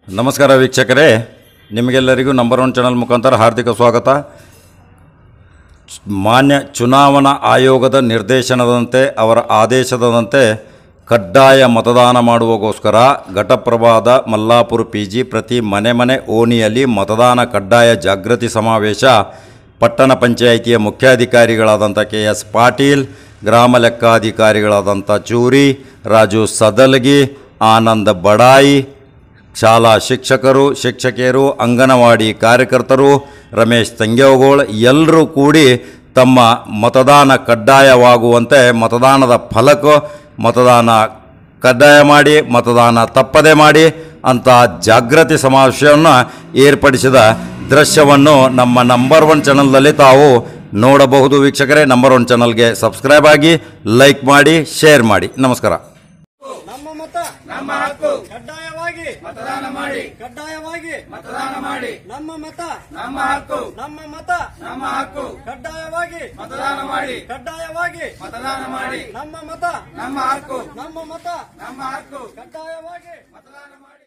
ನಮಸ್ಕಾರ ವೀಕ್ಷಕರೇ, ನಿಮಗೆಲ್ಲರಿಗೂ ನಂಬರ್ 1 ಚಾನಲ್ ಮುಖಾಂತರ ಹಾರ್ದಿಕ ಸ್ವಾಗತ. ಮಾನ್ಯ ಚುನಾವಣಾ ಆಯೋಗದ ನಿರ್ದೇಶನದಂತೆ ಅವರ ಆದೇಶದಂತೆ ಕಡ್ಡಾಯ ಮತದಾನ ಮಾಡುವಗೋಸ್ಕರ ಘಟಪ್ರಭಾದ ಮಲ್ಲಾಪುರ PG ಪ್ರತಿ ಮನೆ ಓಣಿಯಲ್ಲಿ ಮತದಾನ ಕಡ್ಡಾಯ ಜಾಗೃತಿ ಸಮಾವೇಶ ಪಟ್ಟಣ ಪಂಚಾಯಿತಿಯ ಮುಖ್ಯಾಧಿಕಾರಿಗಳಾದಂಥ KS ಪಾಟೀಲ್, ಗ್ರಾಮ ಲೆಕ್ಕಾಧಿಕಾರಿಗಳಾದಂಥ ಚೂರಿ, ರಾಜು ಸದಲಗಿ, ಆನಂದ ಬಡಾಯಿ, ಶಾಲಾ ಶಿಕ್ಷಕರು, ಶಿಕ್ಷಕಿಯರು, ಅಂಗನವಾಡಿ ಕಾರ್ಯಕರ್ತರು, ರಮೇಶ್ ತಂಗೇವಗೋಳ್ ಎಲ್ಲರೂ ಕೂಡಿ ತಮ್ಮ ಮತದಾನ ಕಡ್ಡಾಯವಾಗುವಂತೆ ಮತದಾನದ ಫಲಕ ಮತದಾನ ಕಡ್ಡಾಯ ಮಾಡಿ ಮತದಾನ ತಪ್ಪದೆ ಮಾಡಿ ಅಂತ ಜಾಗೃತಿ ಸಮಾವೇಶವನ್ನು ಏರ್ಪಡಿಸಿದ ದೃಶ್ಯವನ್ನು ನಮ್ಮ ನಂಬರ್ 1 ಚಾನಲ್ನಲ್ಲಿ ತಾವು ನೋಡಬಹುದು. ವೀಕ್ಷಕರೇ, ನಂಬರ್ 1 ಚಾನಲ್ಗೆ ಸಬ್ಸ್ಕ್ರೈಬ್ ಆಗಿ, ಲೈಕ್ ಮಾಡಿ, ಶೇರ್ ಮಾಡಿ. ನಮಸ್ಕಾರ. ನಮ್ಮ ಮತ ನಮ್ಮ ಹಕ್ಕು, ಕಡ್ಡಾಯವಾಗಿ ಮತದಾನ ಮಾಡಿ, ಕಡ್ಡಾಯವಾಗಿ ಮತದಾನ ಮಾಡಿ. ನಮ್ಮ ಮತ ನಮ್ಮ ಹಕ್ಕು, ನಮ್ಮ ಮತ ನಮ್ಮ ಹಕ್ಕು, ಕಡ್ಡಾಯವಾಗಿ ಮತದಾನ ಮಾಡಿ, ಕಡ್ಡಾಯವಾಗಿ ಮತದಾನ ಮಾಡಿ. ನಮ್ಮ ಮತ ನಮ್ಮ ಹಕ್ಕು, ನಮ್ಮ ಮತ ನಮ್ಮ ಹಕ್ಕು, ಕಡ್ಡಾಯವಾಗಿ ಮತದಾನ ಮಾಡಿ.